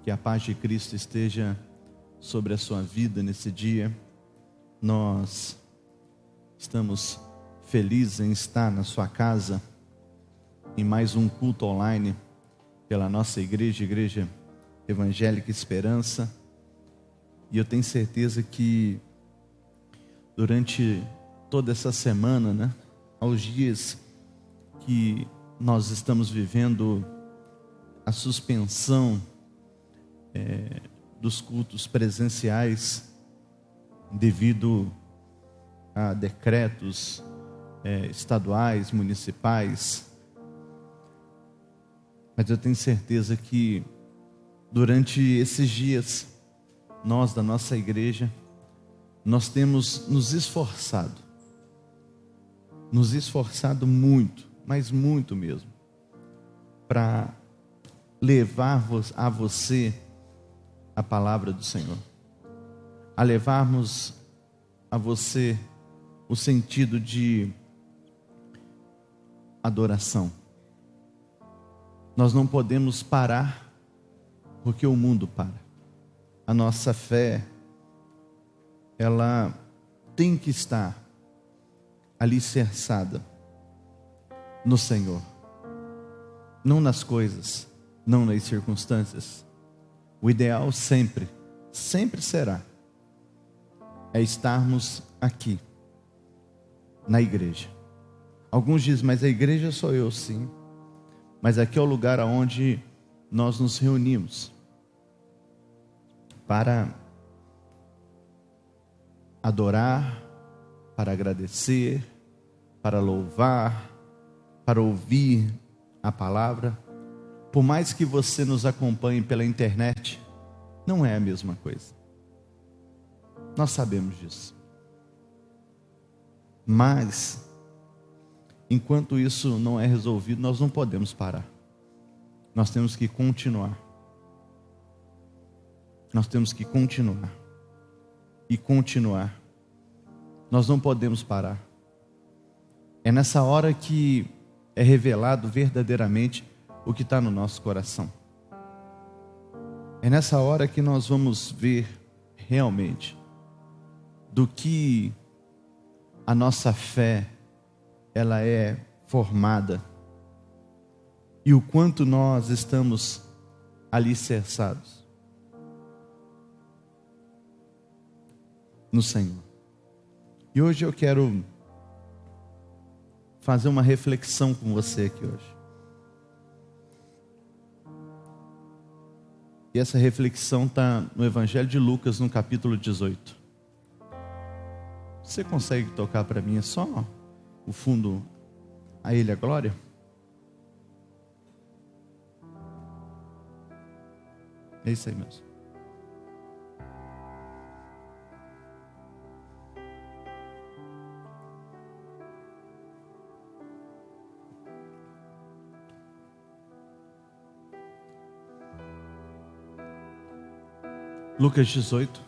Que a paz de Cristo esteja sobre a sua vida nesse dia. Nós estamos felizes em estar na sua casa, em mais um culto online pela nossa igreja, Igreja Evangélica Esperança. E eu tenho certeza que durante toda essa semana, aos dias que nós estamos vivendo a suspensão dos cultos presenciais devido a decretos estaduais, municipais, mas eu tenho certeza que durante esses dias nós da nossa igreja nós temos nos esforçado muito, mas muito mesmo, para levar a você a palavra do Senhor, a levarmos a você o sentido de adoração. Nós não podemos parar, porque o mundo para. A nossa fé, ela tem que estar alicerçada no Senhor, não nas coisas, não nas circunstâncias. O ideal sempre será estarmos aqui na igreja. Alguns dizem, mas a igreja sou eu, sim, mas aqui é o lugar onde nós nos reunimos para adorar, para agradecer, para louvar, para ouvir a palavra. Por mais que você nos acompanhe pela internet, não é a mesma coisa. Nós sabemos disso. Mas, enquanto isso não é resolvido, nós não podemos parar. Nós temos que continuar. Nós temos que continuar. E continuar. Nós não podemos parar. É nessa hora que é revelado verdadeiramente o que está no nosso coração. É nessa hora que nós vamos ver realmente do que a nossa fé ela é formada e o quanto nós estamos alicerçados no Senhor. E hoje eu quero fazer uma reflexão com você aqui hoje. E essa reflexão está no Evangelho de Lucas, no capítulo 18. Você consegue tocar para mim só o fundo, a Ele a glória? É isso aí mesmo. Lucas 18,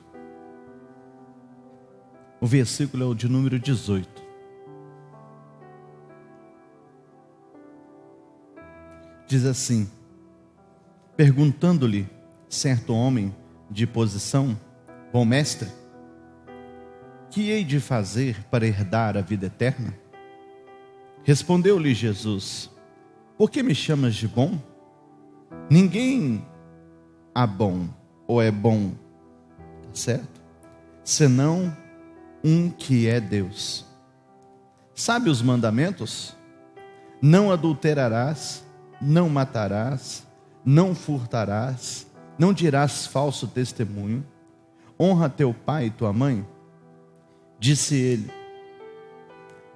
o versículo é o de número 18. Diz assim: perguntando-lhe certo homem de posição: bom mestre, que hei de fazer para herdar a vida eterna? Respondeu-lhe Jesus: por que me chamas de bom? Ninguém há bom, ou é bom, certo? Senão um que é Deus. Sabe os mandamentos? Não adulterarás, não matarás, não furtarás, não dirás falso testemunho, honra teu pai e tua mãe. Disse ele: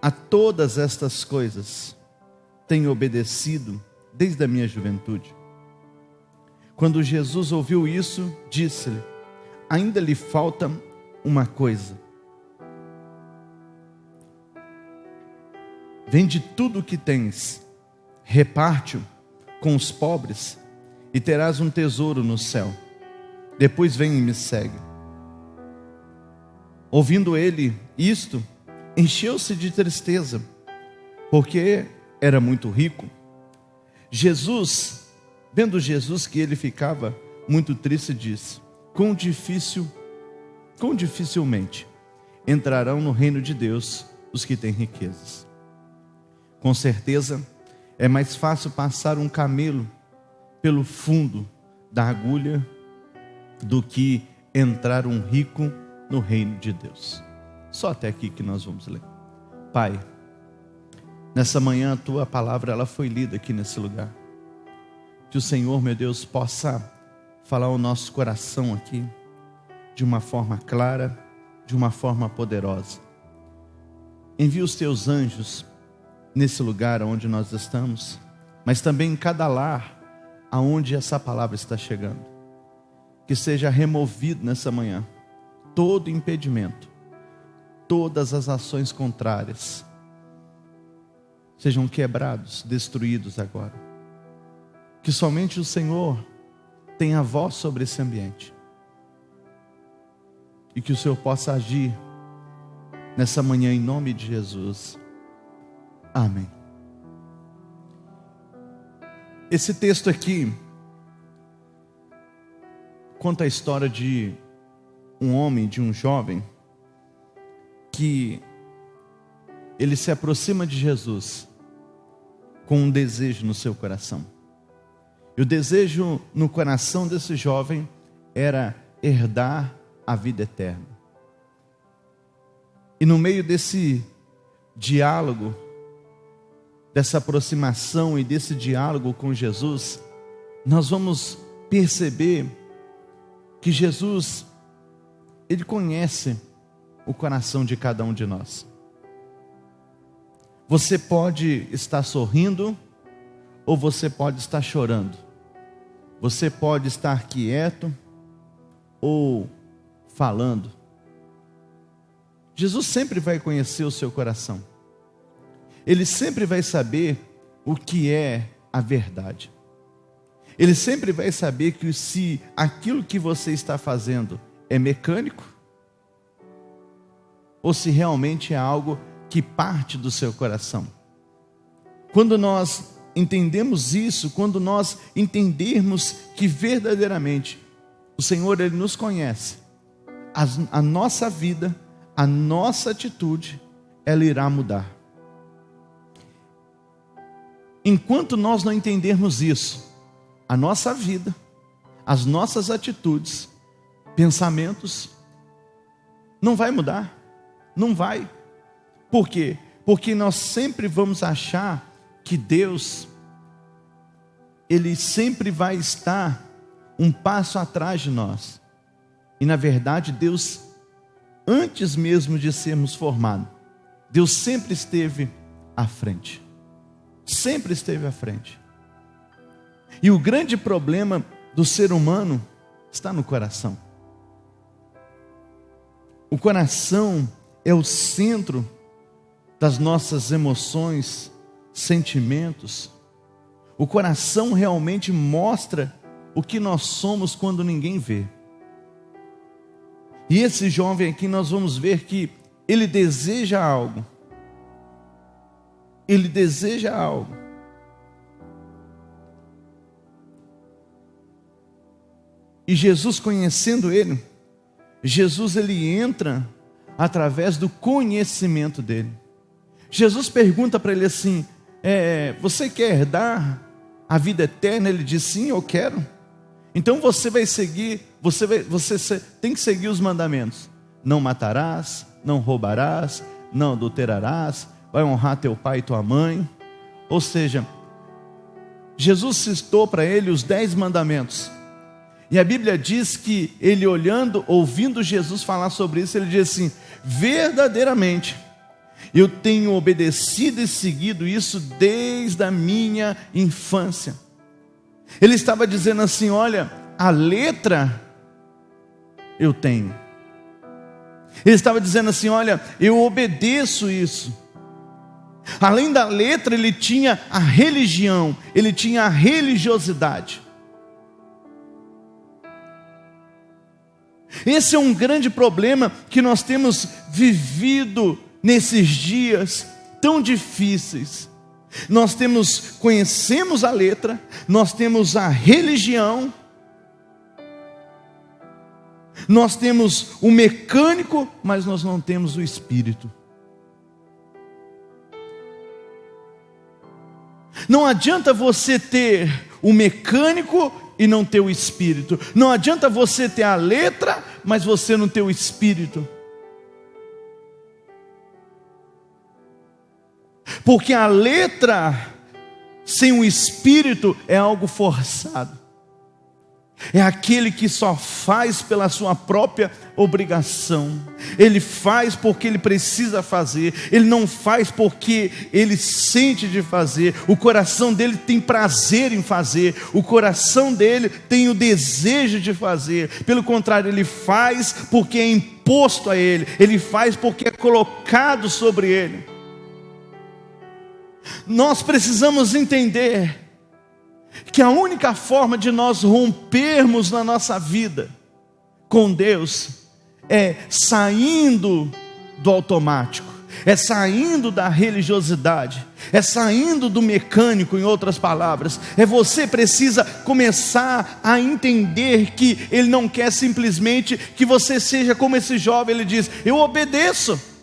a todas estas coisas tenho obedecido desde a minha juventude. Quando Jesus ouviu isso, disse-lhe: ainda lhe falta uma coisa. Vende tudo o que tens, reparte-o com os pobres, e terás um tesouro no céu. Depois vem e me segue. Ouvindo ele isto, encheu-se de tristeza, porque era muito rico. Vendo Jesus que ele ficava muito triste, disse: quão dificilmente entrarão no reino de Deus os que têm riquezas. Com certeza, é mais fácil passar um camelo pelo fundo da agulha do que entrar um rico no reino de Deus. Só até aqui que nós vamos ler. Pai, nessa manhã a tua palavra ela foi lida aqui nesse lugar. Que o Senhor, meu Deus, possa falar ao nosso coração aqui de uma forma clara, de uma forma poderosa. Envia os teus anjos nesse lugar onde nós estamos, mas também em cada lar aonde essa palavra está chegando. Que seja removido nessa manhã todo impedimento, todas as ações contrárias sejam quebrados, destruídos agora. Que somente o Senhor tenha voz sobre esse ambiente. E que o Senhor possa agir nessa manhã em nome de Jesus. Amém. Esse texto aqui conta a história de um homem, de um jovem, que ele se aproxima de Jesus com um desejo no seu coração. E o desejo no coração desse jovem era herdar a vida eterna. E no meio desse diálogo, dessa aproximação e desse diálogo com Jesus, nós vamos perceber que Jesus, Ele conhece o coração de cada um de nós. Você pode estar sorrindo ou você pode estar chorando. Você pode estar quieto ou falando. Jesus sempre vai conhecer o seu coração. Ele sempre vai saber o que é a verdade. Ele sempre vai saber que se aquilo que você está fazendo é mecânico, ou se realmente é algo que parte do seu coração. Quando nós entendemos isso, quando nós entendermos que verdadeiramente o Senhor, Ele nos conhece, a nossa vida, a nossa atitude, ela irá mudar. Enquanto nós não entendermos isso, a nossa vida, as nossas atitudes, pensamentos, não vai mudar, não vai. Por quê? Porque nós sempre vamos achar que Deus, Ele sempre vai estar um passo atrás de nós. E na verdade Deus, antes mesmo de sermos formados, Deus sempre esteve à frente. Sempre esteve à frente. E o grande problema do ser humano está no coração. O coração é o centro das nossas emoções, sentimentos. O coração realmente mostra o que nós somos quando ninguém vê. E esse jovem aqui nós vamos ver que ele deseja algo. Ele deseja algo. E Jesus, conhecendo ele, ele entra através do conhecimento dele. Jesus pergunta para ele assim: você quer herdar a vida eterna? Ele diz: sim, eu quero. Então você vai seguir, você tem que seguir os mandamentos. Não matarás, não roubarás, não adulterarás, vai honrar teu pai e tua mãe. Ou seja, Jesus citou para ele os 10 mandamentos. E a Bíblia diz que ele olhando, ouvindo Jesus falar sobre isso, ele diz assim: verdadeiramente, eu tenho obedecido e seguido isso desde a minha infância. Ele estava dizendo assim: olha, a letra eu tenho. Ele estava dizendo assim: olha, eu obedeço isso. Além da letra, ele tinha a religião, ele tinha a religiosidade. Esse é um grande problema que nós temos vivido nesses dias tão difíceis. Nós conhecemos a letra, nós temos a religião, Nós temos o mecânico, mas nós não temos o espírito. Não adianta você ter o mecânico e não ter o espírito. Não adianta você ter a letra, mas você não ter o espírito. Porque a letra sem o espírito é algo forçado. É aquele que só faz pela sua própria obrigação. Ele faz porque ele precisa fazer. Ele não faz porque ele sente de fazer. O coração dele tem prazer em fazer. O coração dele tem o desejo de fazer. Pelo contrário, ele faz porque é imposto a ele. Ele faz porque é colocado sobre ele. Nós precisamos entender que a única forma de nós rompermos na nossa vida com Deus é saindo do automático, é saindo da religiosidade, é saindo do mecânico, em outras palavras. Você precisa começar a entender que Ele não quer simplesmente que você seja como esse jovem. Ele diz: eu obedeço.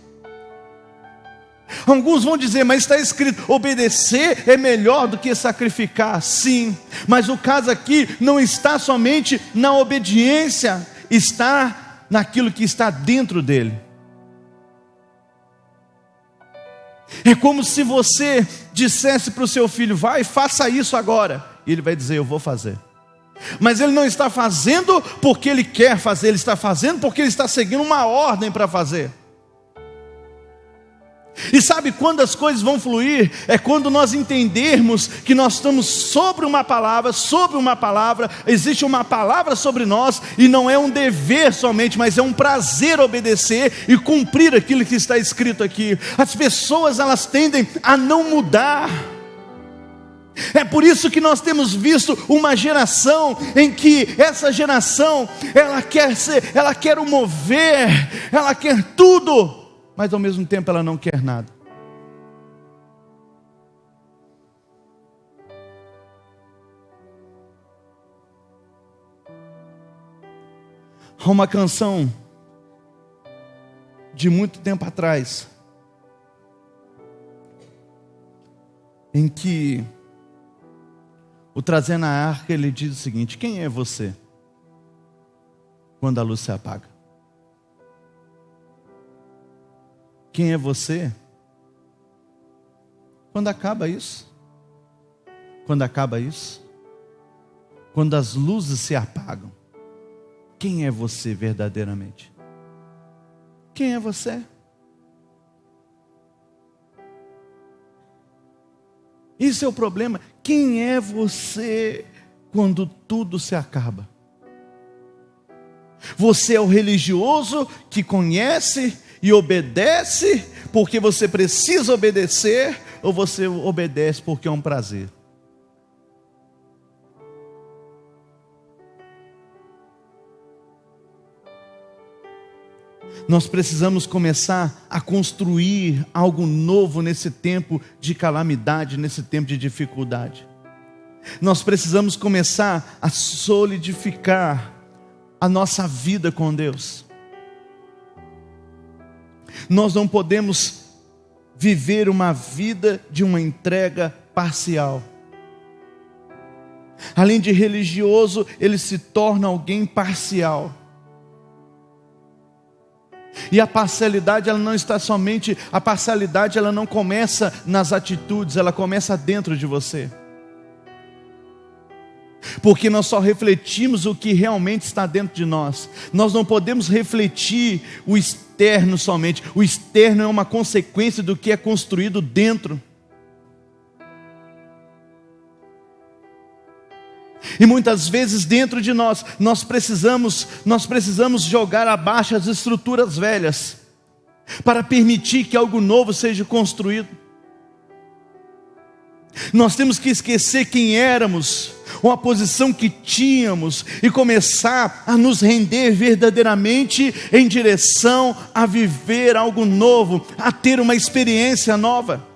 Alguns vão dizer, mas está escrito, obedecer é melhor do que sacrificar. Sim, mas o caso aqui não está somente na obediência, está naquilo que está dentro dele. É como se você dissesse para o seu filho: vai, faça isso agora. E ele vai dizer: eu vou fazer. Mas ele não está fazendo porque ele quer fazer, ele está fazendo porque ele está seguindo uma ordem para fazer. E sabe quando as coisas vão fluir? É quando nós entendermos que nós estamos sobre uma palavra, existe uma palavra sobre nós, e não é um dever somente, mas é um prazer obedecer e cumprir aquilo que está escrito aqui. As pessoas, elas tendem a não mudar. É por isso que nós temos visto uma geração em que essa geração, ela quer o mover, ela quer tudo, mas ao mesmo tempo ela não quer nada. Há uma canção de muito tempo atrás, em que o trazendo a arca, ele diz o seguinte: quem é você quando a luz se apaga? Quem é você quando acaba isso? Quando acaba isso? Quando as luzes se apagam? Quem é você verdadeiramente? Quem é você? Isso é o problema. Quem é você quando tudo se acaba? Você é o religioso que conhece e obedece porque você precisa obedecer, ou você obedece porque é um prazer? Nós precisamos começar a construir algo novo nesse tempo de calamidade, nesse tempo de dificuldade. Nós precisamos começar a solidificar a nossa vida com Deus. Nós não podemos viver uma vida de uma entrega parcial. Além de religioso, ele se torna alguém parcial. E a parcialidade, ela não está somente, a parcialidade ela não começa nas atitudes, ela começa dentro de você. Porque nós só refletimos o que realmente está dentro de nós. Nós não podemos refletir o externo somente. O externo é uma consequência do que é construído dentro. E muitas vezes dentro de nós precisamos jogar abaixo as estruturas velhas, para permitir que algo novo seja construído. Nós temos que esquecer quem éramos, uma posição que tínhamos, e começar a nos render verdadeiramente em direção a viver algo novo, a ter uma experiência nova.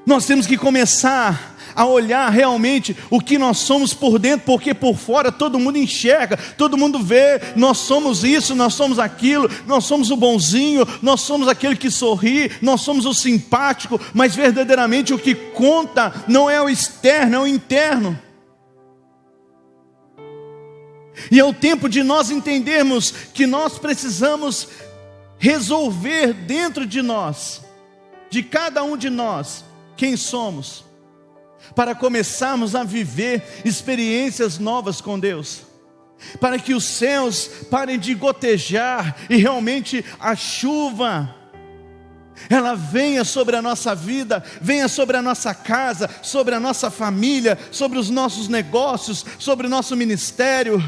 Nós temos que começar a olhar realmente o que nós somos por dentro, porque por fora todo mundo enxerga, todo mundo vê, nós somos isso, nós somos aquilo, nós somos o bonzinho, nós somos aquele que sorri, nós somos o simpático, mas verdadeiramente o que conta não é o externo, é o interno. E é o tempo de nós entendermos que nós precisamos resolver dentro de nós, de cada um de nós, quem somos, para começarmos a viver experiências novas com Deus, para que os céus parem de gotejar e realmente a chuva ela venha sobre a nossa vida, venha sobre a nossa casa, sobre a nossa família, sobre os nossos negócios, sobre o nosso ministério.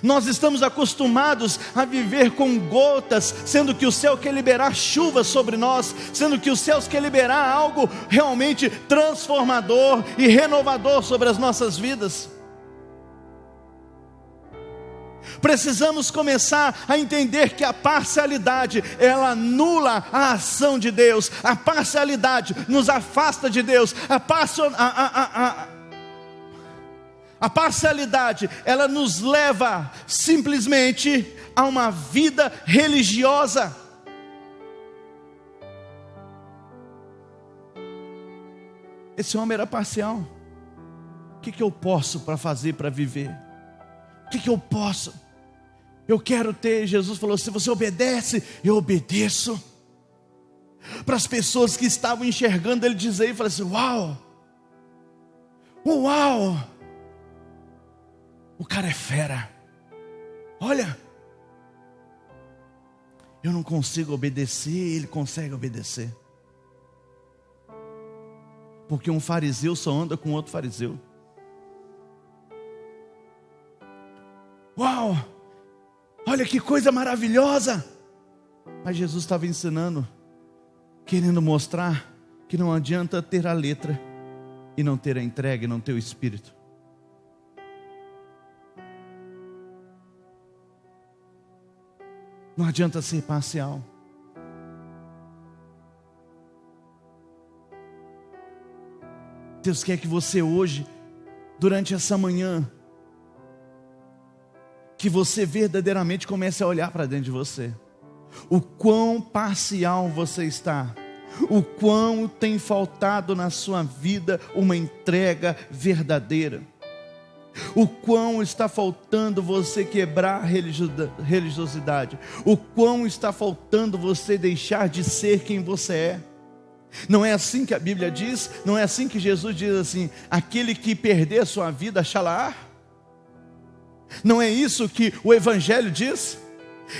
Nós estamos acostumados a viver com gotas, sendo que o céu quer liberar chuva sobre nós, sendo que os céus quer liberar algo realmente transformador e renovador sobre as nossas vidas. Precisamos começar a entender que a parcialidade, ela anula a ação de Deus. A parcialidade nos afasta de Deus. A parcialidade, ela nos leva simplesmente a uma vida religiosa. Esse homem era parcial. O que eu posso para fazer para viver? O que eu posso? Eu quero ter. Jesus falou: se você obedece, eu obedeço. Para as pessoas que estavam enxergando ele dizer, falou assim: uau, uau, o cara é fera. Olha, eu não consigo obedecer, ele consegue obedecer. Porque um fariseu só anda com outro fariseu. Uau, olha que coisa maravilhosa. Mas Jesus estava ensinando, querendo mostrar que não adianta ter a letra e não ter a entrega e não ter o espírito. Não adianta ser parcial. Deus quer que você hoje, durante essa manhã, que você verdadeiramente comece a olhar para dentro de você. O quão parcial você está. O quão tem faltado na sua vida uma entrega verdadeira. O quão está faltando você quebrar a religiosidade. O quão está faltando você deixar de ser quem você é. Não é assim que a Bíblia diz? Não é assim que Jesus diz assim: aquele que perder a sua vida achará? Não é isso que o Evangelho diz?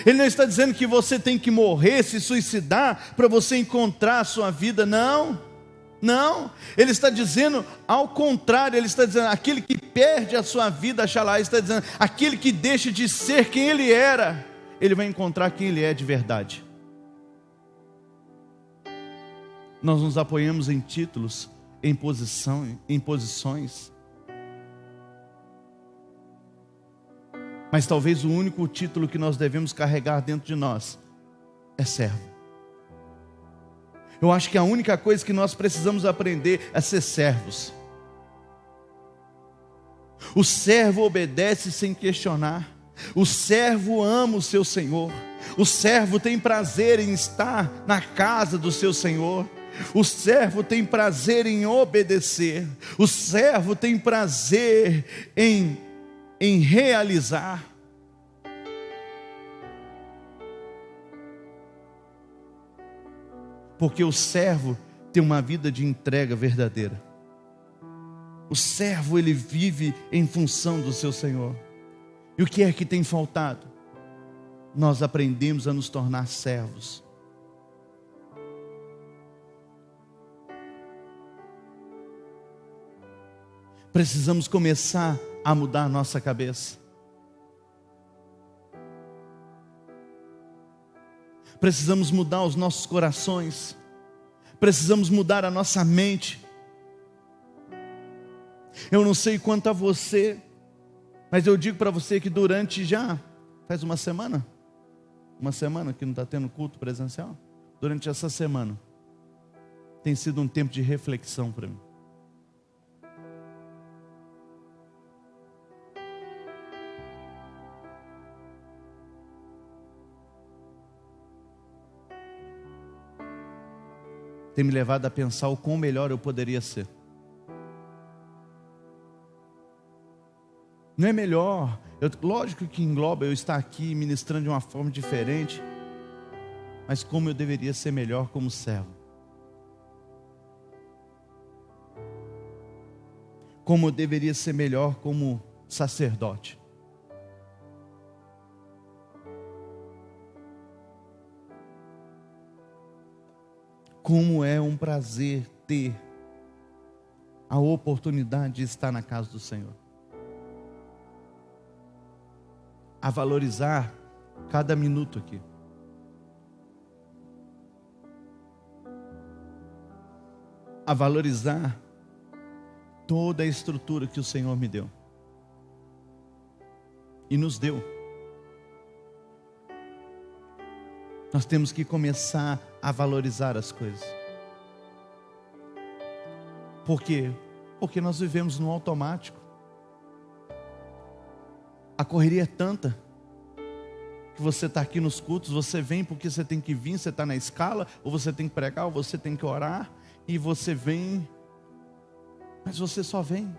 Ele não está dizendo que você tem que morrer, se suicidar para você encontrar a sua vida. Não, não. Ele está dizendo ao contrário. Ele está dizendo: aquele que perde a sua vida achará. Ele está dizendo: aquele que deixa de ser quem ele era, ele vai encontrar quem ele é de verdade. Nós nos apoiamos em títulos, em posições. Mas talvez o único título que nós devemos carregar dentro de nós é servo. Eu acho que a única coisa que nós precisamos aprender é ser servos. O servo obedece sem questionar. O servo ama o seu Senhor. O servo tem prazer em estar na casa do seu Senhor. O servo tem prazer em obedecer. O servo tem prazer em realizar. Porque o servo tem uma vida de entrega verdadeira. O servo, ele vive em função do seu Senhor. E o que é que tem faltado? Nós aprendemos a nos tornar servos. Precisamos começar a mudar a nossa cabeça. Precisamos mudar os nossos corações. Precisamos mudar a nossa mente. Eu não sei quanto a você, mas eu digo para você que durante já faz uma semana que não está tendo culto presencial. Durante essa semana tem sido um tempo de reflexão para mim. Tem me levado a pensar o quão melhor eu poderia ser. Não é melhor, lógico que engloba eu estar aqui ministrando de uma forma diferente, mas como eu deveria ser melhor como servo. Como eu deveria ser melhor como sacerdote. Como é um prazer ter a oportunidade de estar na casa do Senhor. A valorizar cada minuto aqui. A valorizar toda a estrutura que o Senhor me deu. E nos deu. Nós temos que começar a valorizar as coisas. Por quê? Porque nós vivemos no automático. A correria é tanta que você está aqui nos cultos, você vem porque você tem que vir, você está na escala, ou você tem que pregar, ou você tem que orar, e você vem, mas você só vem.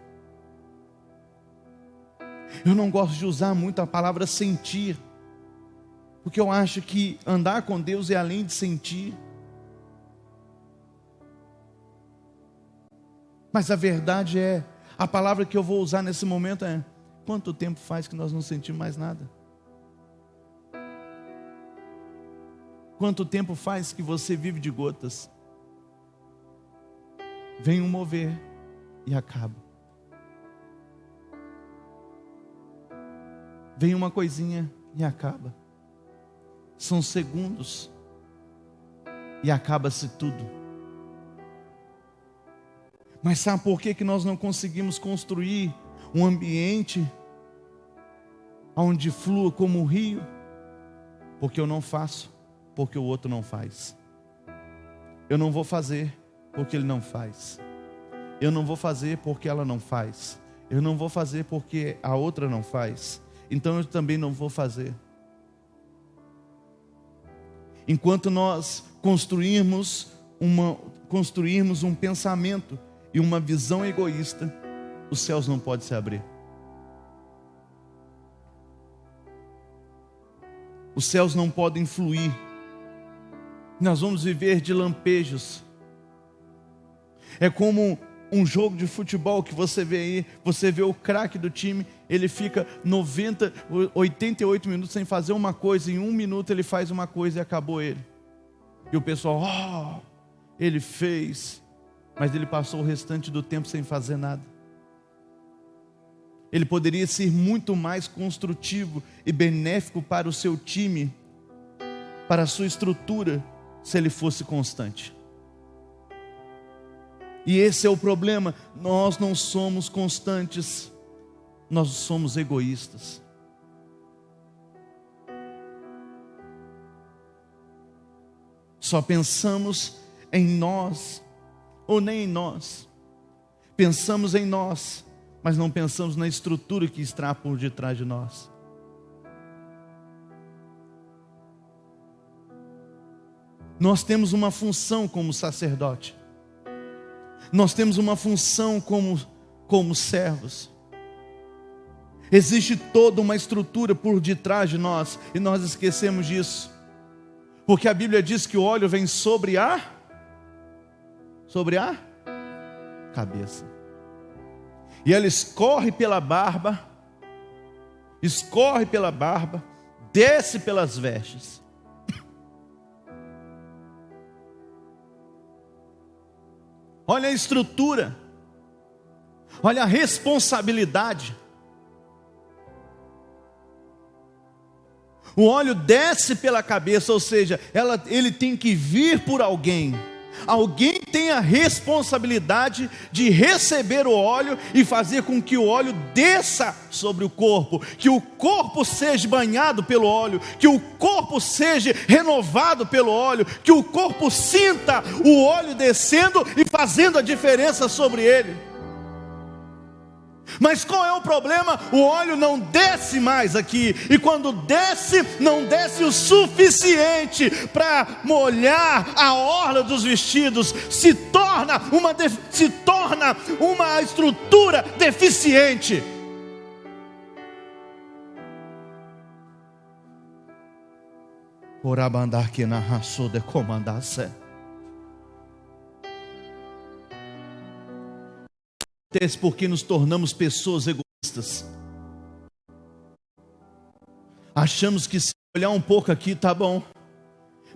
Eu não gosto de usar muito a palavra sentir, porque eu acho que andar com Deus é além de sentir. Mas a verdade é, a palavra que eu vou usar nesse momento é: quanto tempo faz que nós não sentimos mais nada? Quanto tempo faz que você vive de gotas? Vem um mover e acaba. Vem uma coisinha e acaba. São segundos e acaba-se tudo. Mas sabe por que nós não conseguimos construir um ambiente onde flua como um rio? Porque eu não faço, porque o outro não faz. Eu não vou fazer porque ele não faz. Eu não vou fazer porque ela não faz. Eu não vou fazer porque a outra não faz. Então eu também não vou fazer. Enquanto nós construirmos um pensamento e uma visão egoísta, os céus não podem se abrir. Os céus não podem fluir. Nós vamos viver de lampejos. É como um jogo de futebol que você vê aí, você vê o craque do time, ele fica 88 minutos sem fazer uma coisa, em 1 minuto ele faz uma coisa e acabou ele. E o pessoal, ele fez, mas ele passou o restante do tempo sem fazer nada. Ele poderia ser muito mais construtivo e benéfico para o seu time, para a sua estrutura, se ele fosse constante. E esse é o problema, nós não somos constantes, nós somos egoístas. Só pensamos em nós, ou nem em nós. Pensamos em nós, mas não pensamos na estrutura que está por detrás de nós. Nós temos uma função como sacerdote. Nós temos uma função como servos. Existe toda uma estrutura por detrás de nós, e nós esquecemos disso. Porque a Bíblia diz que o óleo vem sobre a cabeça. E ela escorre pela barba, desce pelas vestes. Olha a estrutura, olha a responsabilidade. O óleo desce pela cabeça, ou seja, ele tem que vir por alguém. Alguém tem a responsabilidade de receber o óleo e fazer com que o óleo desça sobre o corpo, que o corpo seja banhado pelo óleo, que o corpo seja renovado pelo óleo, que o corpo sinta o óleo descendo e fazendo a diferença sobre ele. Mas qual é o problema? O óleo não desce mais aqui, e quando desce, não desce o suficiente para molhar a orla dos vestidos, se torna uma estrutura deficiente. Por abandar que na raça de comandar-se. Porque nos tornamos pessoas egoístas. Achamos que se olhar um pouco aqui tá bom,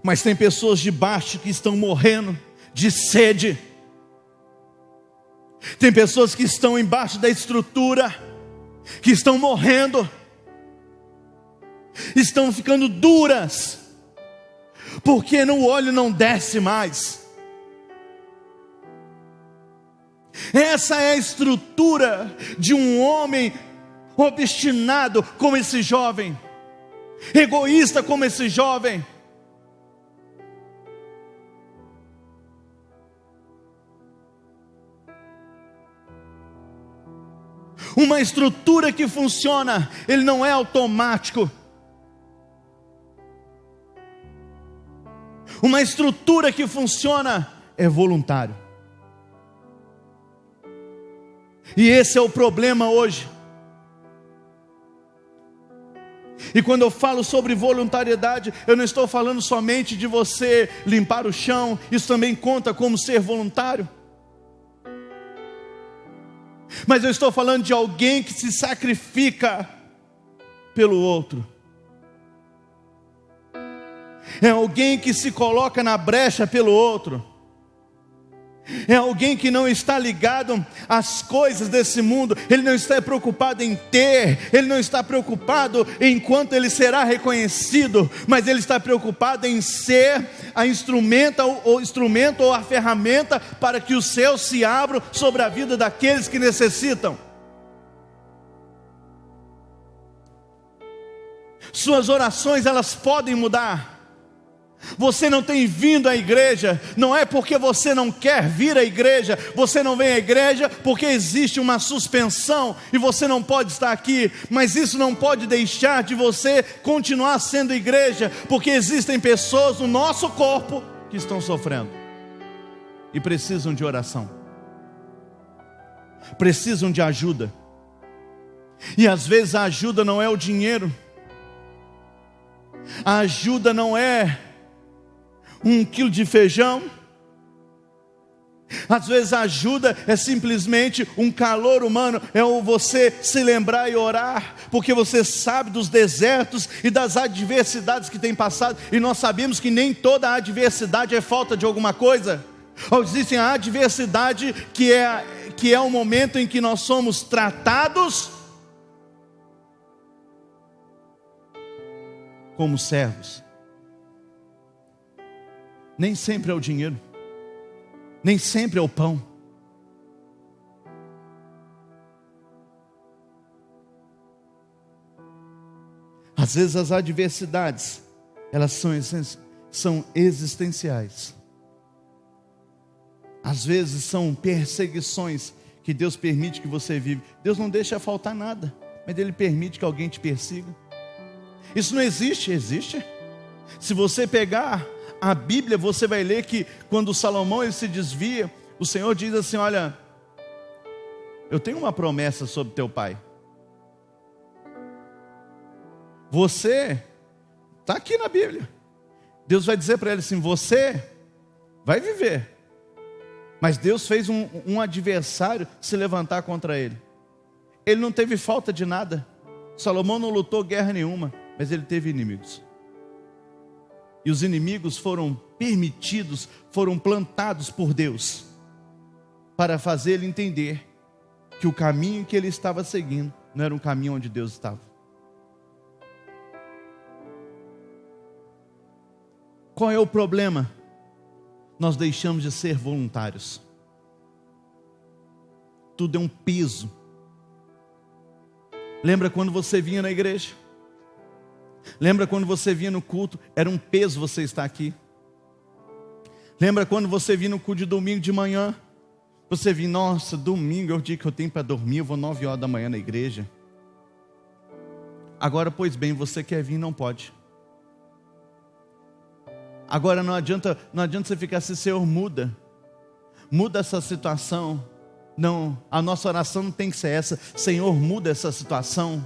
mas tem pessoas de baixo que estão morrendo de sede. Tem pessoas que estão embaixo da estrutura, que estão morrendo, estão ficando duras, porque o óleo não desce mais. Essa é a estrutura de um homem obstinado como esse jovem, egoísta como esse jovem. Uma estrutura que funciona, ele não é automático. Uma estrutura que funciona é voluntário. E esse é o problema hoje. E quando eu falo sobre voluntariedade, eu não estou falando somente de você limpar o chão. Isso também conta como ser voluntário. Mas eu estou falando de alguém que se sacrifica pelo outro. É alguém que se coloca na brecha pelo outro. É alguém que não está ligado às coisas desse mundo. Ele não está preocupado em ter, ele não está preocupado em quanto ele será reconhecido, mas ele está preocupado em ser o instrumento ou a ferramenta para que os céus se abram sobre a vida daqueles que necessitam. Suas orações, elas podem mudar. Você não tem vindo à igreja, não é porque você não quer vir à igreja. Você não vem à igreja porque existe uma suspensão e você não pode estar aqui. Mas isso não pode deixar de você continuar sendo igreja, porque existem pessoas no nosso corpo que estão sofrendo e precisam de oração, precisam de ajuda. E às vezes a ajuda não é o dinheiro, a ajuda não é 1 quilo de feijão. Às vezes a ajuda é simplesmente um calor humano. É você se lembrar e orar, porque você sabe dos desertos e das adversidades que tem passado. E nós sabemos que nem toda a adversidade é falta de alguma coisa. Ou existe a adversidade que é o momento em que nós somos tratados como servos. Nem sempre é o dinheiro, nem sempre é o pão. Às vezes as adversidades, elas são existenciais. Às vezes são perseguições que Deus permite que você vive. Deus não deixa faltar nada, mas Ele permite que alguém te persiga. Isso não existe, existe. Se você pegar a Bíblia, você vai ler que quando Salomão ele se desvia, o Senhor diz assim: olha, eu tenho uma promessa sobre teu pai. Você está aqui na Bíblia. Deus vai dizer para ele assim: você vai viver. Mas Deus fez um adversário se levantar contra ele. Ele não teve falta de nada. Salomão não lutou guerra nenhuma, mas ele teve inimigos. E os inimigos foram permitidos, foram plantados por Deus, para fazer ele entender que o caminho que ele estava seguindo não era um caminho onde Deus estava. Qual é o problema? nós deixamos de ser voluntários. Tudo é um peso. Lembra quando você vinha na igreja? Lembra quando você vinha no culto? Era um peso você estar aqui. Lembra quando você vinha no culto de domingo de manhã? Você vinha, nossa, domingo é o dia que eu tenho para dormir, eu vou 9 horas da manhã na igreja. Agora, pois bem, você quer vir, não pode. Agora não adianta você ficar assim, Senhor, muda essa situação. Não, a nossa oração não tem que ser essa, Senhor, muda essa situação.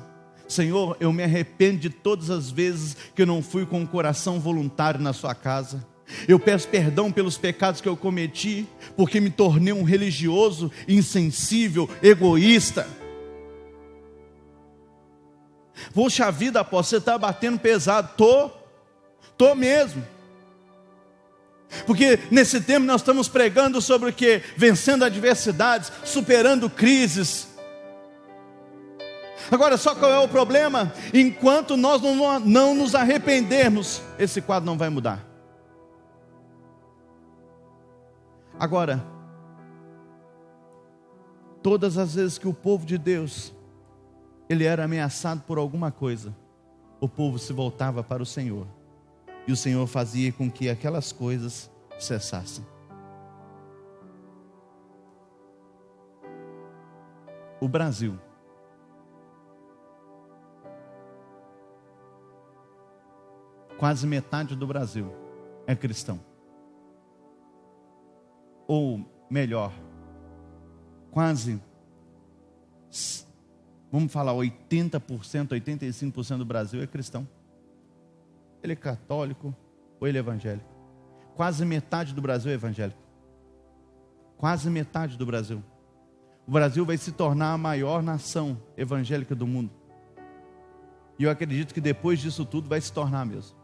Senhor, eu me arrependo de todas as vezes que eu não fui com o coração voluntário na sua casa. Eu peço perdão pelos pecados que eu cometi, porque me tornei um religioso, insensível, egoísta. Poxa vida, apóstolo, você está batendo pesado. Tô mesmo. Porque nesse tempo nós estamos pregando sobre o que? Vencendo adversidades, superando crises. Agora, só qual é o problema? Enquanto nós não nos arrependermos, esse quadro não vai mudar. Agora, todas as vezes que o povo de Deus, ele era ameaçado por alguma coisa, o povo se voltava para o Senhor. E o Senhor fazia com que aquelas coisas cessassem. O Brasil quase metade do Brasil é cristão. Ou melhor, quase, vamos falar 80%, 85% do Brasil é cristão. Ele é católico ou ele é evangélico. Quase metade do Brasil é evangélico. Quase metade do Brasil. O Brasil vai se tornar a maior nação evangélica do mundo. E eu acredito que depois disso tudo vai se tornar mesmo.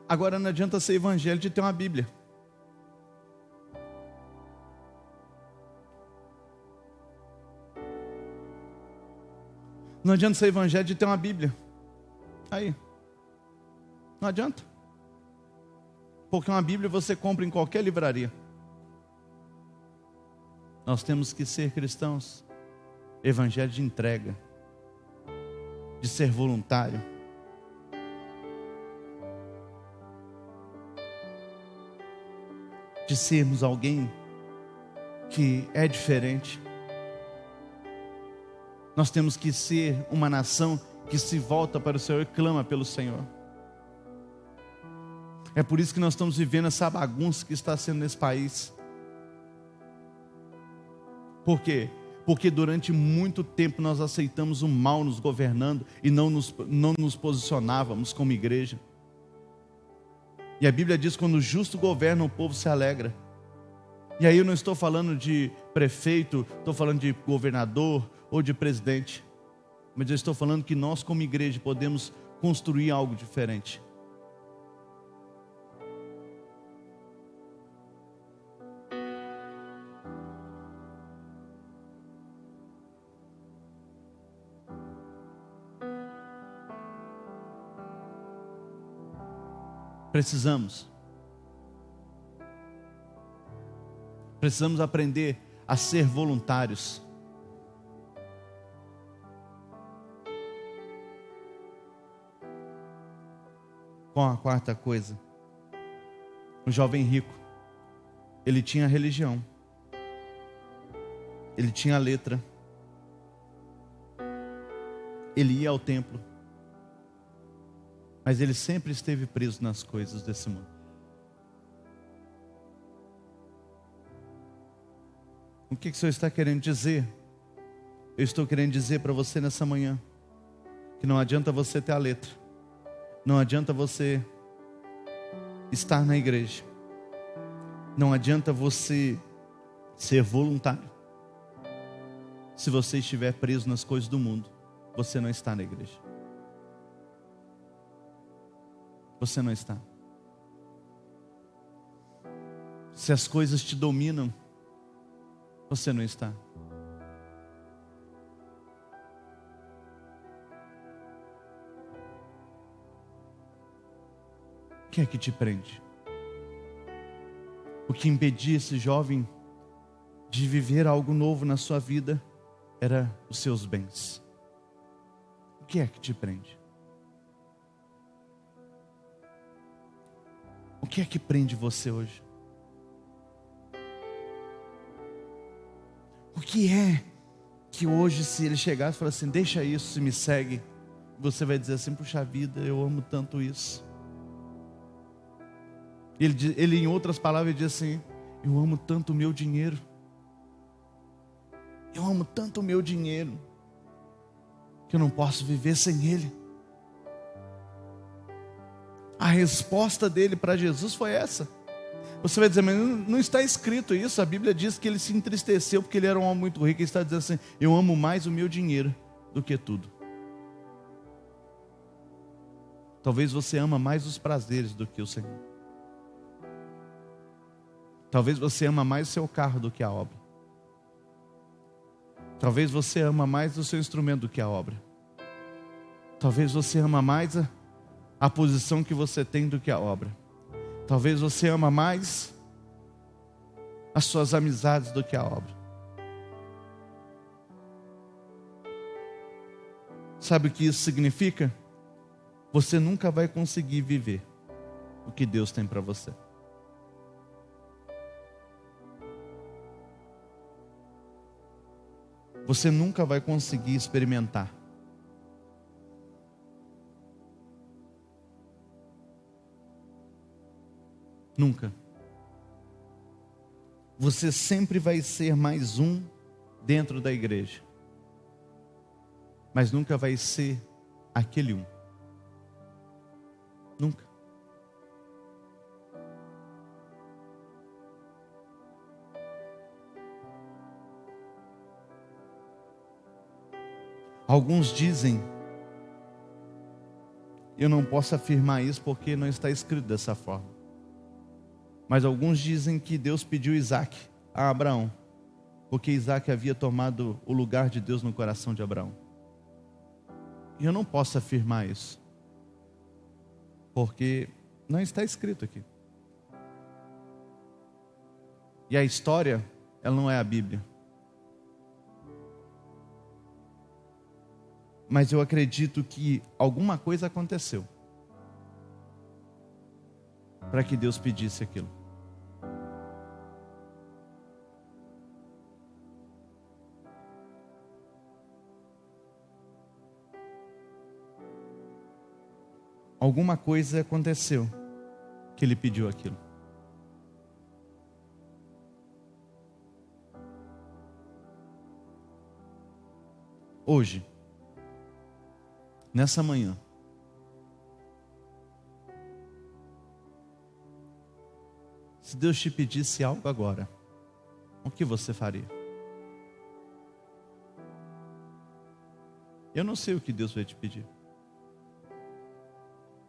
Agora não adianta ser evangélico de ter uma Bíblia. Não adianta ser evangélico de ter uma Bíblia. Aí. Não adianta. Porque uma Bíblia você compra em qualquer livraria. Nós temos que ser cristãos. Evangelho de entrega. De ser voluntário. De sermos alguém que é diferente. Nós temos que ser uma nação que se volta para o Senhor e clama pelo Senhor. É por isso que nós estamos vivendo essa bagunça que está sendo nesse país. Por quê? Porque durante muito tempo nós aceitamos o mal nos governando e não nos posicionávamos como igreja. E a Bíblia diz que quando o justo governa, o povo se alegra. E aí eu não estou falando de prefeito, estou falando de governador ou de presidente. Mas eu estou falando que nós como igreja podemos construir algo diferente. Precisamos aprender a ser voluntários. Com a quarta coisa, o jovem rico, ele tinha religião, ele tinha letra, ele ia ao templo, mas ele sempre esteve preso nas coisas desse mundo. O que o Senhor está querendo dizer? Eu estou querendo dizer para você nessa manhã que não adianta você ter a letra, não adianta você estar na igreja, não adianta você ser voluntário. Se você estiver preso nas coisas do mundo, você não está na igreja. Você não está. Se as coisas te dominam, você não está. O que é que te prende? O que impedia esse jovem de viver algo novo na sua vida era os seus bens. O que é que te prende? O que é que prende você hoje? O que é que hoje, se ele chegasse e falasse assim, deixa isso, se me segue, você vai dizer assim, puxa vida, eu amo tanto isso. Ele em outras palavras, diz assim, eu amo tanto o meu dinheiro. Eu amo tanto o meu dinheiro, que eu não posso viver sem ele. A resposta dele para Jesus foi essa. Você vai dizer, mas não está escrito isso. A Bíblia diz que ele se entristeceu porque ele era um homem muito rico. Ele está dizendo assim, eu amo mais o meu dinheiro do que tudo. Talvez você ama mais os prazeres do que o Senhor. Talvez você ama mais o seu carro do que a obra. Talvez você ama mais o seu instrumento do que a obra. Talvez você ama mais a posição que você tem do que a obra. Talvez você ama mais as suas amizades do que a obra. Sabe o que isso significa? Você nunca vai conseguir viver o que Deus tem para você. Você nunca vai conseguir experimentar. Nunca. Você sempre vai ser mais um dentro da igreja. Mas nunca vai ser aquele um. Nunca. Alguns dizem, eu não posso afirmar isso porque não está escrito dessa forma. Mas alguns dizem que Deus pediu Isaac a Abraão, porque Isaac havia tomado o lugar de Deus no coração de Abraão. E eu não posso afirmar isso, porque não está escrito aqui. E a história, ela não é a Bíblia. Mas eu acredito que alguma coisa aconteceu para que Deus pedisse aquilo. Alguma coisa aconteceu que ele pediu aquilo. Hoje, nessa manhã, se Deus te pedisse algo agora, o que você faria? Eu não sei o que Deus vai te pedir.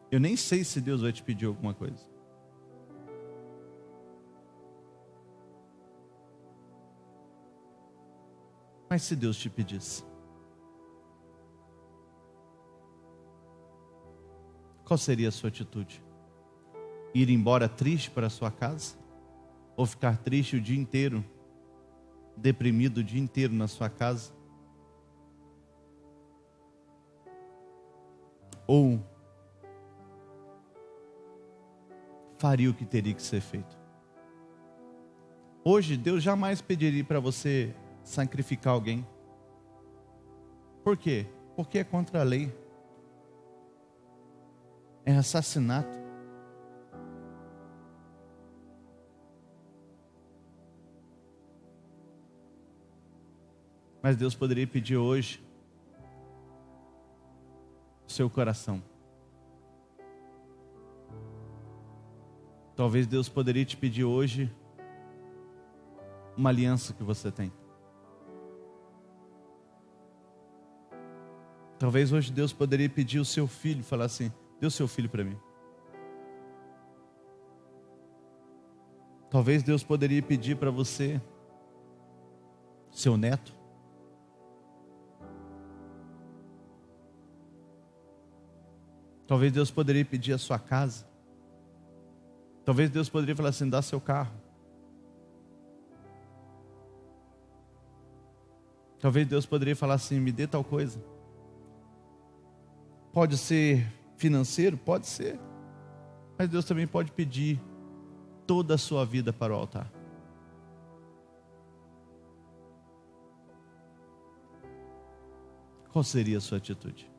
Eu nem sei se Deus vai te pedir alguma coisa. Mas se Deus te pedisse, qual seria a sua atitude? Ir embora triste para a sua casa? Ou ficar triste o dia inteiro, deprimido o dia inteiro na sua casa? Ou faria o que teria que ser feito? Hoje, Deus jamais pediria para você sacrificar alguém. Por quê? Porque é contra a lei. É assassinato. Mas Deus poderia pedir hoje o seu coração. Talvez Deus poderia te pedir hoje uma aliança que você tem. Talvez hoje Deus poderia pedir o seu filho, falar assim, dê o seu filho para mim. Talvez Deus poderia pedir para você seu neto. Talvez Deus poderia pedir a sua casa. Talvez Deus poderia falar assim: dá seu carro. Talvez Deus poderia falar assim: me dê tal coisa. Pode ser financeiro? Pode ser. Mas Deus também pode pedir toda a sua vida para o altar. Qual seria a sua atitude?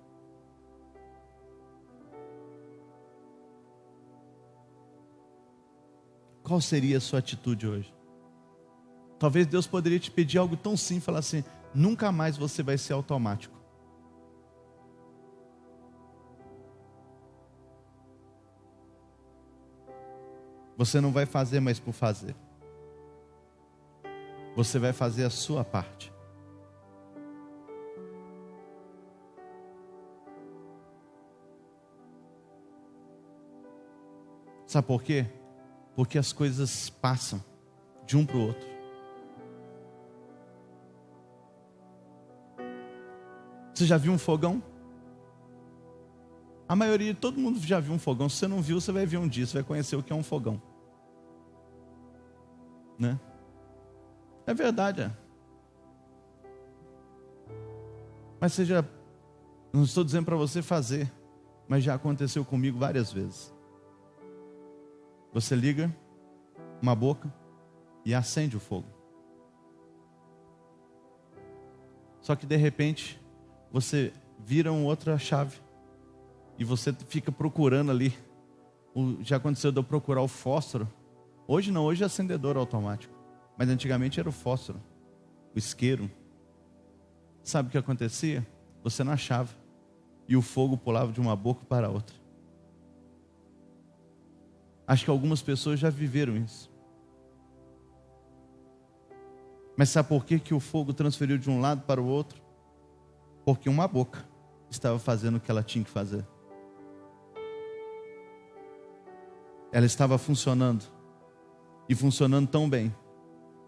Qual seria a sua atitude hoje? Talvez Deus poderia te pedir algo tão simples, falar assim: nunca mais você vai ser automático. Você não vai fazer mais por fazer. Você vai fazer a sua parte. Sabe por quê? Porque as coisas passam de um para o outro. Você já viu um fogão? A maioria, todo mundo já viu um fogão. Se você não viu, você vai ver um dia. Você vai conhecer o que é um fogão, né? É verdade, é. Mas você já... Não estou dizendo para você fazer, mas já aconteceu comigo várias vezes. Você liga uma boca e acende o fogo. Só que de repente você vira uma outra chave e você fica procurando ali. Já aconteceu de eu procurar o fósforo. Hoje não, hoje é acendedor automático. Mas antigamente era o fósforo, o isqueiro. Sabe o que acontecia? Você não achava. E o fogo pulava de uma boca para a outra. Acho que algumas pessoas já viveram isso. Mas sabe por que que o fogo transferiu de um lado para o outro? Porque uma boca estava fazendo o que ela tinha que fazer. Ela estava funcionando. E funcionando tão bem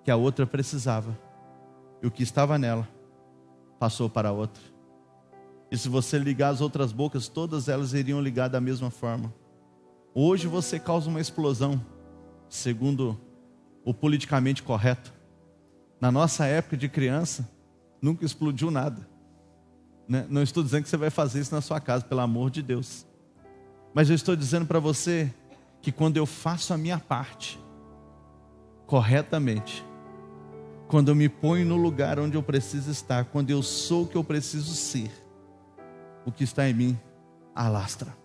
que a outra precisava. E o que estava nela passou para a outra. E se você ligar as outras bocas, todas elas iriam ligar da mesma forma. Hoje você causa uma explosão, segundo o politicamente correto. Na nossa época de criança, nunca explodiu nada, né? Não estou dizendo que você vai fazer isso na sua casa, pelo amor de Deus. Mas eu estou dizendo para você que quando eu faço a minha parte corretamente, quando eu me ponho no lugar onde eu preciso estar, quando eu sou o que eu preciso ser, o que está em mim alastra.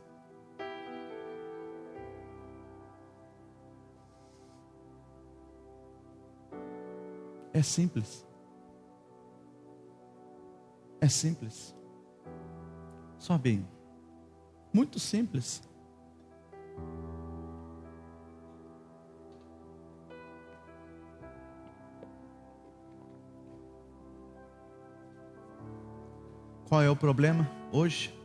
É simples. É simples. Só bem. Muito simples. Qual é o problema hoje?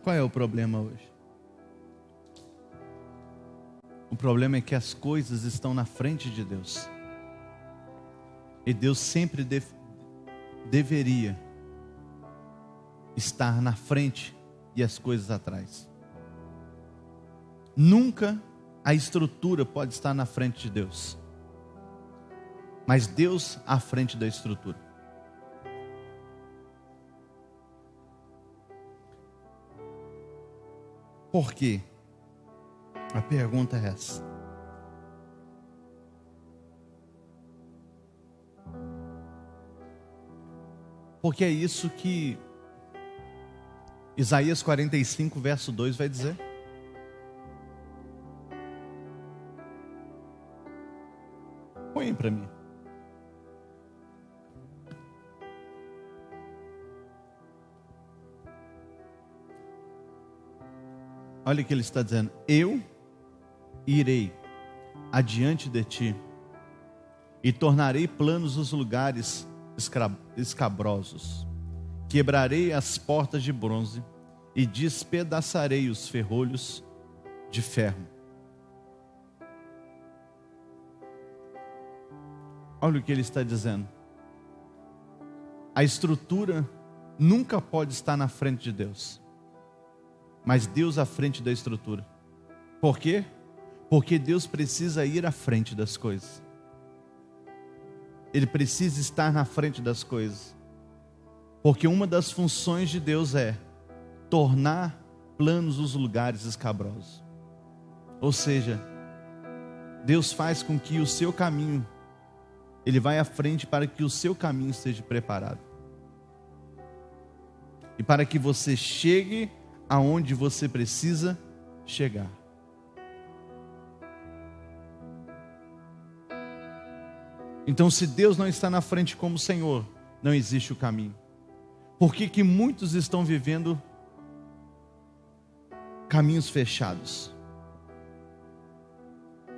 Qual é o problema hoje? O problema é que as coisas estão na frente de Deus. E Deus sempre deveria estar na frente e as coisas atrás. Nunca a estrutura pode estar na frente de Deus. Mas Deus à frente da estrutura. Por quê? A pergunta é essa. Porque é isso que Isaías 45, verso 2 vai dizer. Põe para mim. Olha o que ele está dizendo. Eu irei adiante de ti e tornarei planos os lugares escabrosos. Quebrarei as portas de bronze e despedaçarei os ferrolhos de ferro. Olha o que ele está dizendo. A estrutura nunca pode estar na frente de Deus. mas Deus à frente da estrutura. Por quê? Porque Deus precisa ir à frente das coisas. Ele precisa estar na frente das coisas. Porque uma das funções de Deus é tornar planos os lugares escabrosos. Ou seja, Deus faz com que o seu caminho, Ele vai à frente para que o seu caminho esteja preparado. E para que você chegue aonde você precisa chegar. Então, se Deus não está na frente como Senhor, não existe o caminho. Por que muitos estão vivendo caminhos fechados?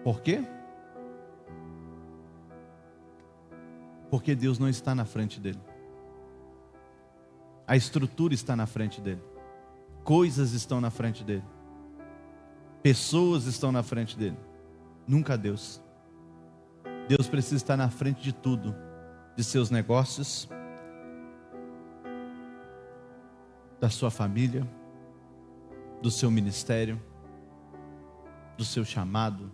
Por quê? Porque Deus não está na frente dele. A estrutura está na frente dele. Coisas estão na frente dele. Pessoas estão na frente dele. Nunca Deus. Deus precisa estar na frente de tudo. De seus negócios, da sua família, do seu ministério, do seu chamado.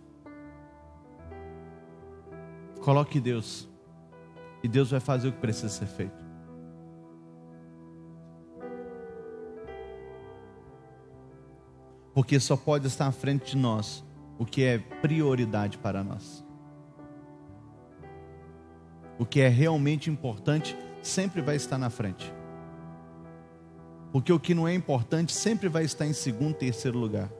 Coloque Deus, e Deus vai fazer o que precisa ser feito. Porque só pode estar à frente de nós o que é prioridade para nós. O que é realmente importante sempre vai estar na frente. Porque o que não é importante sempre vai estar em segundo, terceiro lugar.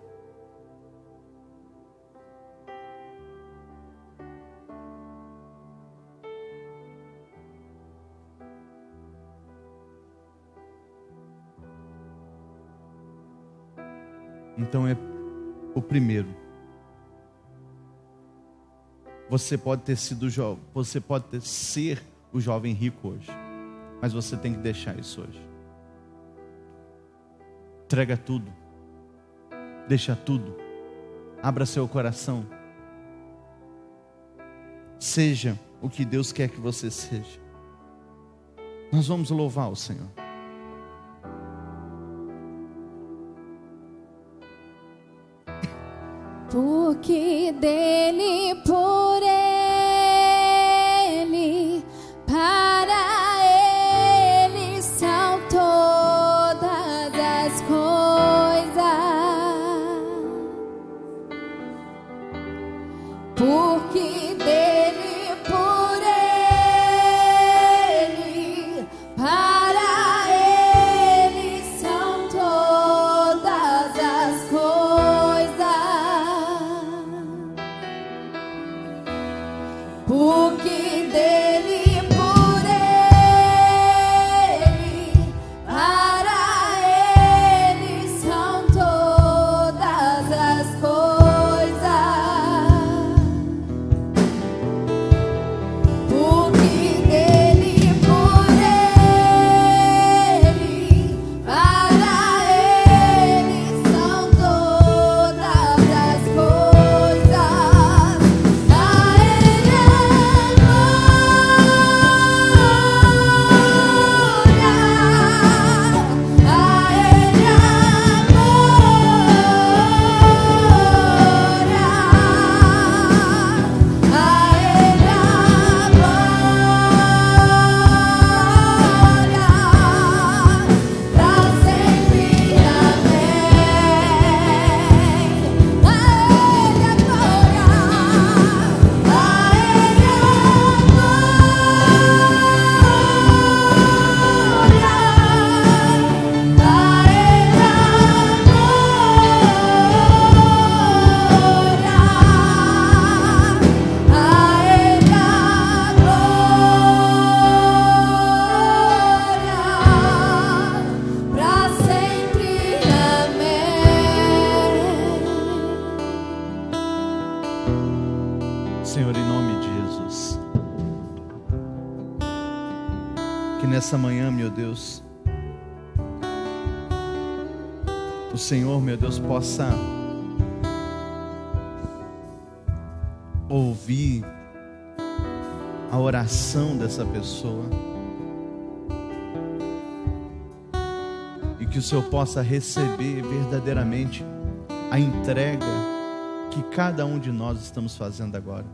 Então é o primeiro. Você pode ter sido jovem, você pode ser o jovem rico hoje, mas você tem que deixar isso hoje. Entrega tudo, deixa tudo, abra seu coração, seja o que Deus quer que você seja. Nós vamos louvar o Senhor. Porque dele, por ele, para ele são todas as coisas. Porque dele, por ele, para ele são todas as coisas. Porque dele, por ele, para ele são todas as coisas. Porque dele, por ele, para ele são todas as coisas. Senhor, em nome de Jesus, que nessa manhã, meu Deus, o Senhor, meu Deus, possa ouvir a oração dessa pessoa e que o Senhor possa receber verdadeiramente a entrega que cada um de nós estamos fazendo agora.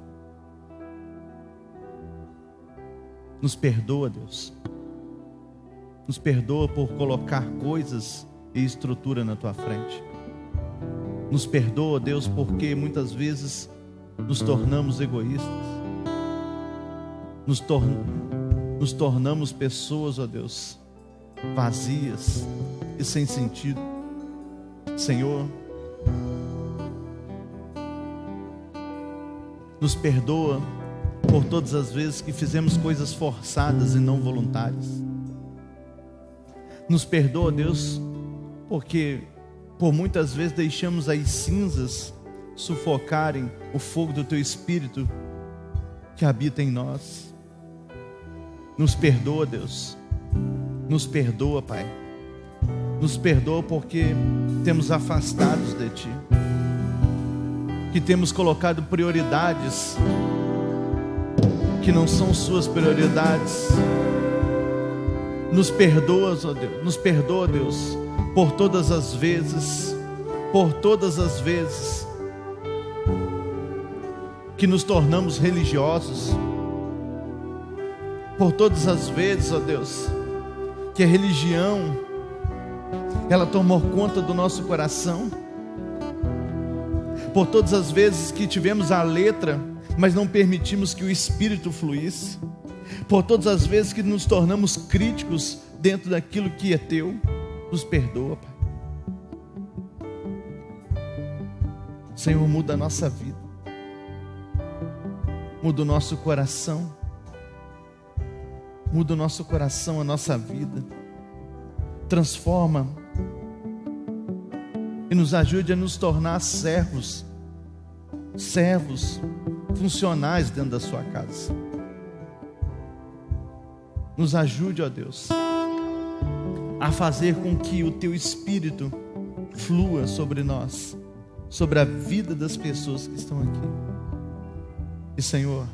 Nos perdoa, Deus. Nos perdoa por colocar coisas e estrutura na tua frente. Nos perdoa, Deus, porque muitas vezes nos tornamos egoístas. Nos tornamos pessoas, ó Deus, vazias e sem sentido. Senhor, nos perdoa por todas as vezes que fizemos coisas forçadas e não voluntárias. Nos perdoa, Deus, porque por muitas vezes deixamos as cinzas sufocarem o fogo do Teu Espírito que habita em nós. Nos perdoa, Deus. Nos perdoa, Pai. Nos perdoa porque temos afastados de Ti, que temos colocado prioridades que não são Suas prioridades. Nos perdoa, ó Deus. Nos perdoa, Deus, por todas as vezes que nos tornamos religiosos, por todas as vezes, ó Deus, que a religião ela tomou conta do nosso coração, por todas as vezes que tivemos a letra, mas não permitimos que o Espírito fluísse, por todas as vezes que nos tornamos críticos dentro daquilo que é Teu. Nos perdoa, Pai. Senhor, muda a nossa vida, muda o nosso coração, muda o nosso coração, a nossa vida, transforma e nos ajude a nos tornar servos funcionais dentro da Sua casa. Nos ajude, ó Deus, a fazer com que o Teu Espírito flua sobre nós, sobre a vida das pessoas que estão aqui. E Senhor,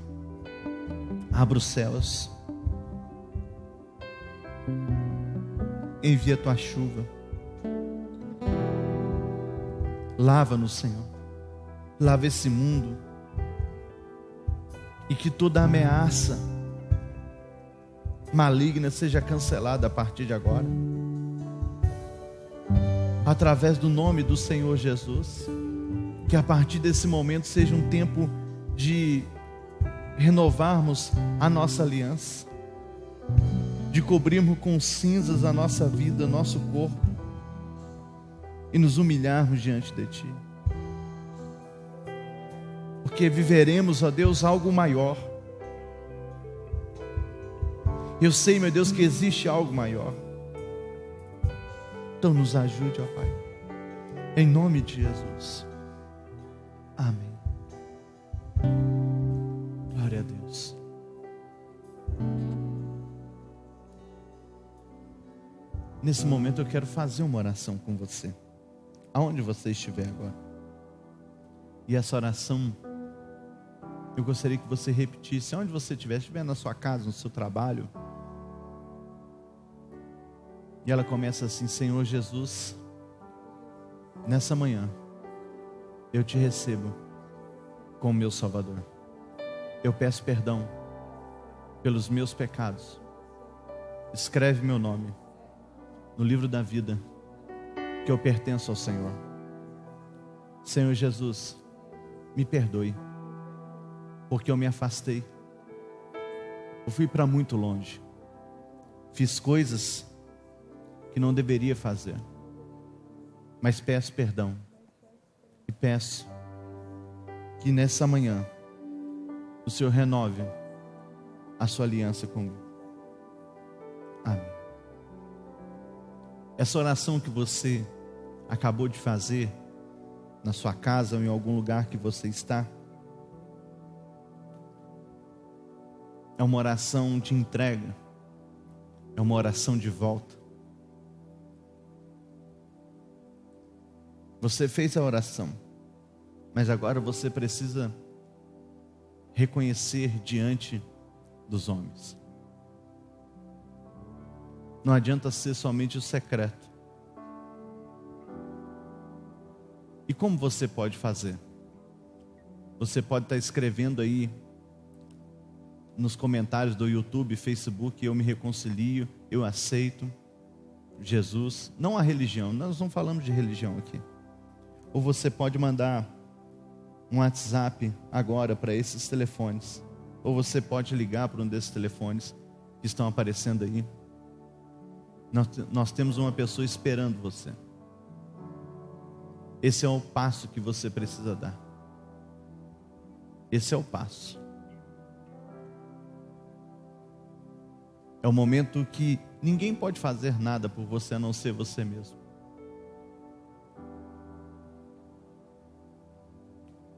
abra os céus, envia a Tua chuva, lava-nos, Senhor, lava esse mundo, e que toda ameaça maligna seja cancelada a partir de agora, através do nome do Senhor Jesus. Que a partir desse momento seja um tempo de renovarmos a nossa aliança, de cobrirmos com cinzas a nossa vida, nosso corpo, e nos humilharmos diante de Ti, porque viveremos, ó Deus, algo maior. Eu sei, meu Deus, que existe algo maior. Então nos ajude, ó Pai, em nome de Jesus. Amém. Glória a Deus. Nesse momento eu quero fazer uma oração com você, aonde você estiver agora. E essa oração eu gostaria que você repetisse, aonde você estiver na sua casa, no seu trabalho. E ela começa assim: Senhor Jesus, nessa manhã eu Te recebo como meu Salvador. Eu peço perdão pelos meus pecados. Escreve meu nome no livro da vida, que eu pertenço ao Senhor. Senhor Jesus, me perdoe, porque eu me afastei. Eu fui para muito longe, fiz coisas que não deveria fazer, mas peço perdão, e peço que nessa manhã o Senhor renove a sua aliança comigo. Amém. Essa oração que você acabou de fazer na sua casa ou em algum lugar que você está, é uma oração de entrega, é uma oração de volta. Você fez a oração, mas agora você precisa reconhecer diante dos homens. Não adianta ser somente o secreto, E como você pode fazer? Você pode estar escrevendo aí nos comentários do YouTube, Facebook: eu me reconcilio, eu aceito Jesus. Não a religião, nós não falamos de religião aqui. Ou você pode mandar um WhatsApp agora para esses telefones. Ou você pode ligar para um desses telefones que estão aparecendo aí. Nós temos uma pessoa esperando você. Esse é o passo que você precisa dar. Esse é o passo. É o momento que ninguém pode fazer nada por você a não ser você mesmo.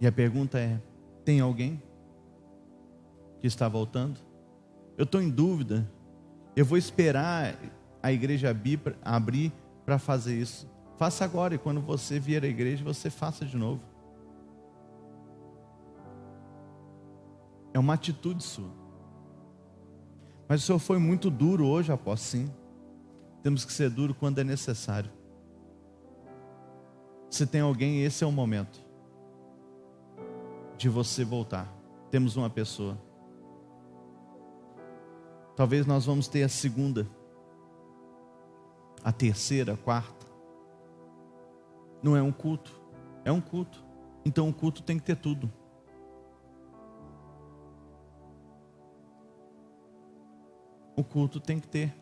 E a pergunta é: tem alguém que está voltando? Eu estou em dúvida. Eu vou esperar a igreja abrir para fazer isso. Faça agora, e quando você vier à igreja, você faça de novo. É uma atitude sua. Mas o Senhor foi muito duro hoje, apóstolo. Sim. Temos que ser duro quando é necessário. Se tem alguém, esse é o momento de você voltar. Temos uma pessoa. Talvez nós vamos ter a segunda, a terceira, a quarta. Não é um culto, é um culto. Então o culto tem que ter tudo. O culto tem que ter.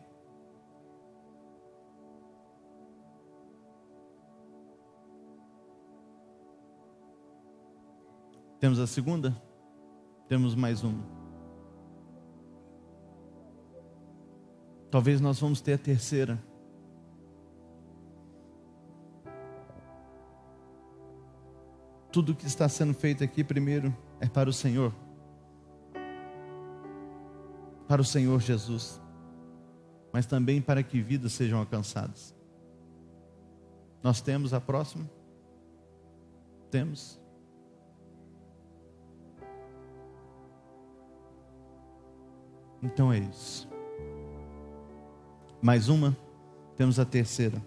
Temos a segunda? Temos mais uma. Talvez nós vamos ter a terceira. Tudo que está sendo feito aqui primeiro é para o Senhor. Para o Senhor Jesus. Mas também para que vidas sejam alcançadas. Nós temos a próxima? Temos. Então é isso. Mais uma? Temos a terceira.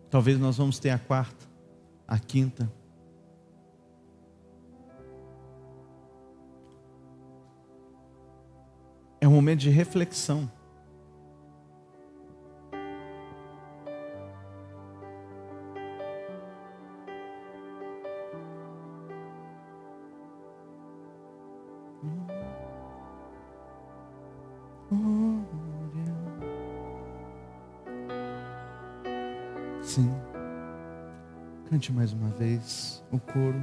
Talvez nós vamos ter a quarta, a quinta. É um momento de reflexão. Sim. Cante mais uma vez o coro.